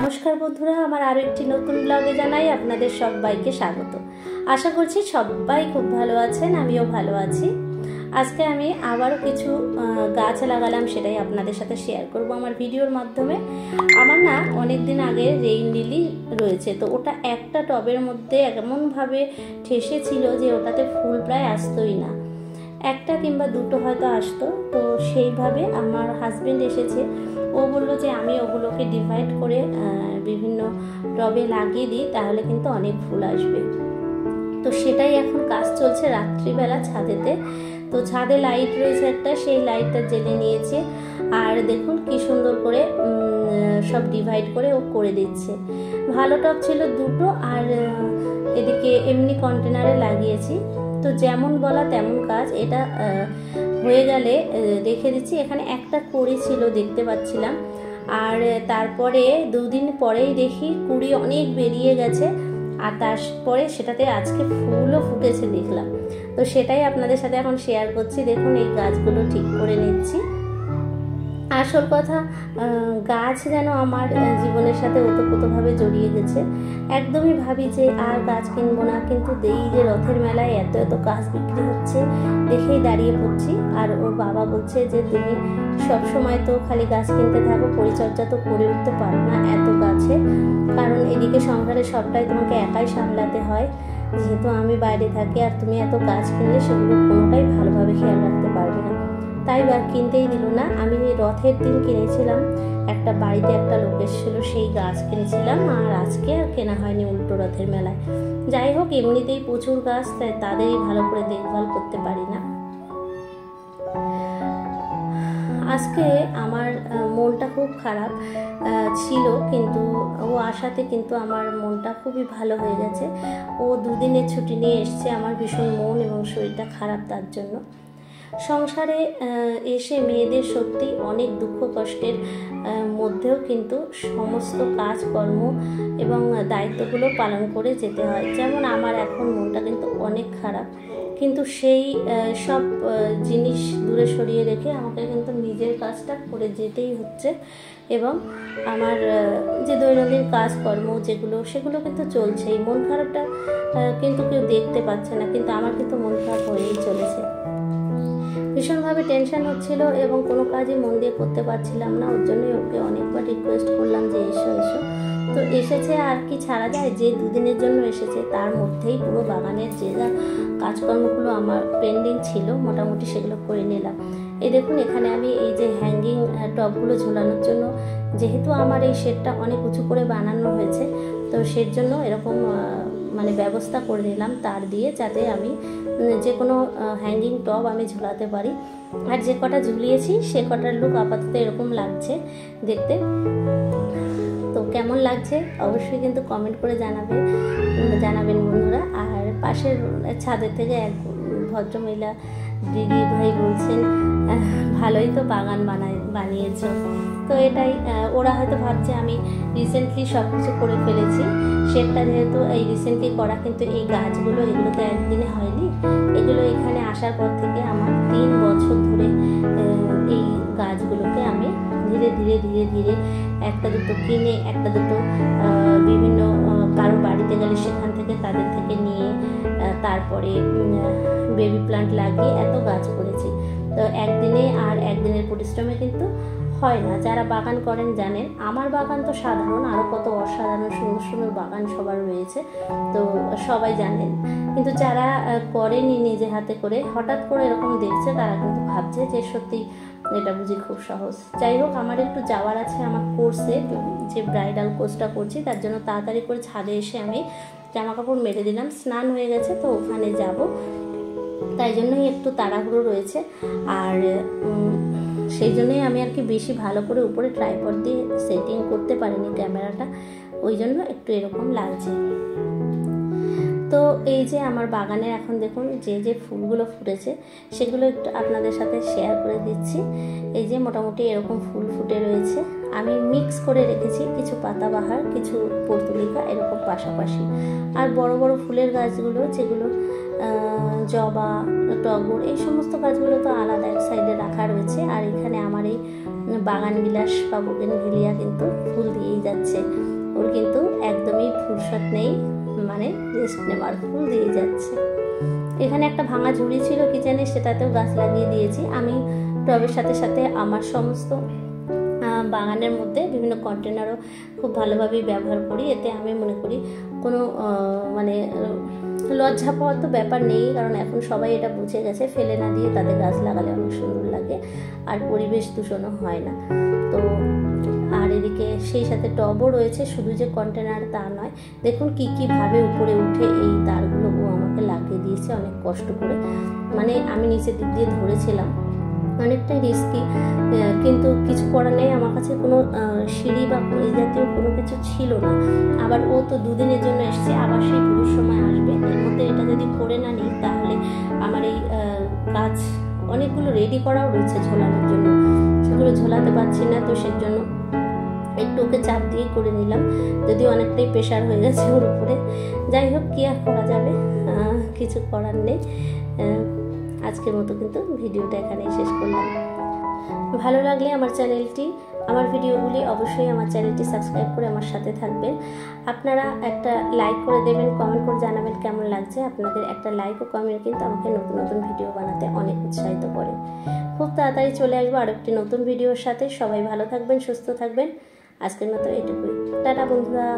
নমস্কার বন্ধুরা, আমার আরও একটি নতুন ব্লগে জানাই আপনাদের সবাইকে স্বাগত। আশা করছি সবাই খুব ভালো আছেন, আমিও ভালো আছি। আজকে আমি আবারও কিছু গাছ লাগালাম, সেটাই আপনাদের সাথে শেয়ার করব আমার ভিডিওর মাধ্যমে। আমার না অনেক দিন আগে রেইন লিলি রয়েছে, তো ওটা একটা টবের মধ্যে এমনভাবে ঠেসেছিল যে ওটাতে ফুল প্রায় আসতোই না, একটা কিংবা দুটো হয়তো আসতো। তো সেইভাবে আমার হাজব্যান্ড এসেছে, ও বললো যে আমি ওগুলোকে ডিভাইড করে বিভিন্ন টবে লাগিয়ে দিই, তাহলে কিন্তু অনেক ফুল আসবে। তো সেটাই এখন কাজ চলছে রাত্রিবেলা ছাদেতে। তো ছাদে লাইট রয়েছে একটা, সেই লাইটটা জেলে নিয়েছে। আর দেখুন কি সুন্দর করে সব ডিভাইড করে ও করে দিচ্ছে। ভালো টব ছিল দুটো, আর এদিকে এমনি কন্টেনারে লাগিয়েছি। তো যেমন বলা তেমন কাজ, এটা হয়ে গেলে রেখে দিচ্ছি। এখানে একটা কুড়ি ছিল দেখতে পাচ্ছিলাম, আর তারপরে দুদিন পরেই দেখি কুড়ি অনেক বেরিয়ে গেছে, আর তারপরে সেটাতে আজকে ফুলও ফুটেছে দেখলাম। তো সেটাই আপনাদের সাথে এখন শেয়ার করছি। দেখুন এই গাছগুলো ঠিক করে নিচ্ছি। আসল কথা, গাছ যেন আমার জীবনের সাথে ওতপ্রোতভাবে জড়িয়ে গেছে। একদমই ভাবি যে আর গাছ কিনবো না, কিন্তু এই যে রথের মেলায় এত এত গাছ বিক্রি হচ্ছে দেখেই দাঁড়িয়ে পড়ছি। আর ওর বাবা বলছে যে তুমি সব সময় তো খালি গাছ কিনতে থাকো, পরিচর্যা তো করে উঠতে পারো না এত গাছে, কারণ এদিকে সংসারে সবটাই তোমাকে একাই সামলাতে হয়। যেহেতু আমি বাইরে থাকি, আর তুমি এত গাছ কিনলে সেগুলো কোনোটাই ভালোভাবে খেয়াল রাখতে পারবে না, তাই আর কিনতেই দিল না। আমি রথের দিন কিনেছিলাম, একটা বাড়িতে একটা লোক এসেছিল, সেই গাছ কিনেছিলাম, আর আজকে আর কেনা হয়নি উল্টো রথের মেলায়। যাই হোক, এমনিতেই প্রচুর গাছ, তাই তাদেরই ভালো করে দেখভাল করতে পারি না। আজকে আমার মনটা খুব খারাপ ছিল, কিন্তু ও আসাতে কিন্তু আমার মনটা খুবই ভালো হয়ে গেছে। ও দুদিনের ছুটি নিয়ে এসছে, আমার ভীষণ মন এবং শরীরটা খারাপ তার জন্য। সংসারে এসে মেয়েদের সত্যি অনেক দুঃখ কষ্টের মধ্যেও কিন্তু সমস্ত কাজকর্ম এবং দায়িত্বগুলো পালন করে যেতে হয়। যেমন আমার এখন মনটা কিন্তু অনেক খারাপ, কিন্তু সেই সব জিনিস দূরে সরিয়ে রেখে আমাকে কিন্তু নিজের কাজটা করে যেতেই হচ্ছে। এবং আমার যে দৈনন্দিন কাজকর্ম যেগুলো, সেগুলো কিন্তু চলছেই। মন খারাপটা কিন্তু কেউ দেখতে পাচ্ছে না, কিন্তু আমার কিন্তু মন খারাপ হয়েই চলেছে। ভীষণভাবে টেনশন হচ্ছিল এবং কোনো কাজই মন দিয়ে করতে পারছিলাম না। ওর জন্যই ওকে অনেকবার রিকোয়েস্ট করলাম যে এসো এসো। তো এসেছে, আর কি ছাড়া যায়। যে দুদিনের জন্য এসেছে তার মধ্যেই পুরো বাগানের যে যা কাজকর্মগুলো আমার পেন্ডিং ছিল মোটামুটি সেগুলো করে নিলাম। এই দেখুন, এখানে আমি এই যে হ্যাঙ্গিং টবগুলো ঝোলানোর জন্য, যেহেতু আমার এই শেডটা অনেক উঁচু করে বানানো হয়েছে, তো সের জন্য এরকম মানে ব্যবস্থা করে নিলাম তার দিয়ে, যাতে আমি যে কোনো হ্যাঙ্গিং টব আমি ঝুলাতে পারি। আর যে কটা ঝুলিয়েছি সে কটার লুক আপাতত এরকম লাগছে দেখতে। তো কেমন লাগছে অবশ্যই কিন্তু কমেন্ট করে জানাবেন বন্ধুরা। আর পাশের ছাদের থেকে এক ভদ্রমহিলা দিদি ভাই বলছেন ভালোই তো বাগান বানিয়েছ। তো এটাই, ওরা হয়তো ভাবছে আমি রিসেন্টলি সব কিছু করে ফেলেছি। সেটা যেহেতু এই রিসেন্টলি করা, কিন্তু এই গাছগুলো এগুলো তো একদিনে হয়নি। এগুলো এখানে আসার পর থেকে আমার 3 বছর ধরে এই গাছগুলোকে আমি ধীরে ধীরে ধীরে ধীরে একটা দুটো কিনে, একটা দুটো বিভিন্ন কারো বাড়িতে গেলে সেখান থেকে তাদের থেকে নিয়ে, তারপরে বেবি প্লান্ট লাগিয়ে এত গাছ করেছি। তো একদিনের পরিশ্রমে কিন্তু হয় না। যারা বাগান করেন জানেন। আমার বাগান তো সাধারণ, আরও কত অসাধারণ সুন্দর সুন্দর বাগান সবার রয়েছে, তো সবাই জানেন। কিন্তু যারা করেনি নিজে হাতে করে, হঠাৎ করে এরকম দেখছে, তারা কিন্তু ভাবছে যে সত্যি এটা বুঝি খুব সহজ। যাই হোক, আমার একটু যাওয়ার আছে আমার কোর্সে, যে ব্রাইডাল কোর্সটা করছি, তার জন্য তাড়াতাড়ি করে ছাদে এসে আমি জামা কাপড় মেলে দিলাম। স্নান হয়ে গেছে, তো ওখানে যাব, তাই জন্যই একটু তাড়াহুড়ো রয়েছে। আর সেই জন্যই আমি আর কি বেশি ভালো করে উপরে ট্রাইপড দিয়ে সেটিং করতে পারিনি ক্যামেরাটা, ওই জন্য একটু এরকম লাগছে। তো এই যে আমার বাগানে এখন দেখুন যে ফুলগুলো ফুটেছে সেগুলো একটু আপনাদের সাথে শেয়ার করে দিচ্ছি। এই যে মোটামুটি এরকম ফুল ফুটে রয়েছে। আমি মিক্স করে রেখেছি, কিছু পাতাবাহার, কিছু পর্তুলিকা এরকম পাশাপাশি। আর বড় বড় ফুলের গাছগুলো যেগুলো জবা, টগর, এই সমস্ত গাছগুলো তো আলাদা এক সাইডে রাখা রয়েছে। আর এখানে আমার এই বাগান বিলাস বা বোগেনভেলিয়া কিন্তু ফুল দিয়েই যাচ্ছে, ওর কিন্তু একদমই ফুরসত নেই, মানে রেস্ট নেওয়ার, ফুল দিয়ে যাচ্ছে। এখানে একটা ভাঙা ঝুড়ি ছিল কিচেনে, সেটাতেও গাছ লাগিয়ে দিয়েছি। আমি টবের সাথে সাথে আমার সমস্ত বাগানের মধ্যে বিভিন্ন কন্টেনারও খুব ভালোভাবেই ব্যবহার করি। এতে আমি মনে করি কোনো মানে লজ্জা পাওয়ার তো ব্যাপার নেই, কারণ এখন সবাই এটা বুঝে গেছে, ফেলে না দিয়ে তাদের গাছ লাগালে অনেক সুন্দর লাগে আর পরিবেশ দূষণও হয় না। তো আর এদিকে সেই সাথে টবও রয়েছে, শুধু যে কন্টেনার তা নয়। দেখুন কীভাবে উপরে উঠে এই তারগুলো ও আমাকে লাগিয়ে দিয়েছে অনেক কষ্ট করে, মানে আমি নিচের দিক দিয়ে ধরেছিলাম, অনেকটাই রিস্কি, কিন্তু কিছু করার নেই। আমার কাছে কোনো সিঁড়ি বা এই জাতীয় কোনো কিছু ছিল না। আবার ও তো দুদিনের জন্য এসছে, আবার সেই পুজোর সময় আসবে, এর মধ্যে এটা যদি করে না নিই তাহলে আমার এই কাজ অনেকগুলো রেডি করাও রয়েছে ঝোলানোর জন্য, সেগুলো ঝোলাতে পারছি না। তো সেই জন্য একটু ওকে চাপ দিয়ে করে নিলাম, যদিও অনেকটাই প্রেশার হয়ে গেছে ওর উপরে। যাই হোক, কি আর করা যাবে, কিছু করার নেই। আজকের মতো কিন্তু ভিডিওটা এখানেই শেষ করলাম। ভালো লাগলে আমার ভিডিওগুলি অবশ্যই আমার চ্যানেলটি সাবস্ক্রাইব করে আমার সাথে থাকবেন। আপনারা একটা লাইক করে দেবেন, কমেন্ট করে জানাবেন কেমন লাগছে। আপনাদের একটা লাইক ও কমেন্ট কিন্তু আমাকে নতুন নতুন ভিডিও বানাতে অনেক উৎসাহিত করে। খুব তাড়াতাড়ি চলে আসবো আর একটি নতুন ভিডিওর সাথে। সবাই ভালো থাকবেন, সুস্থ থাকবেন। আজকের মতো এটুকুই, টাটা বন্ধুরা।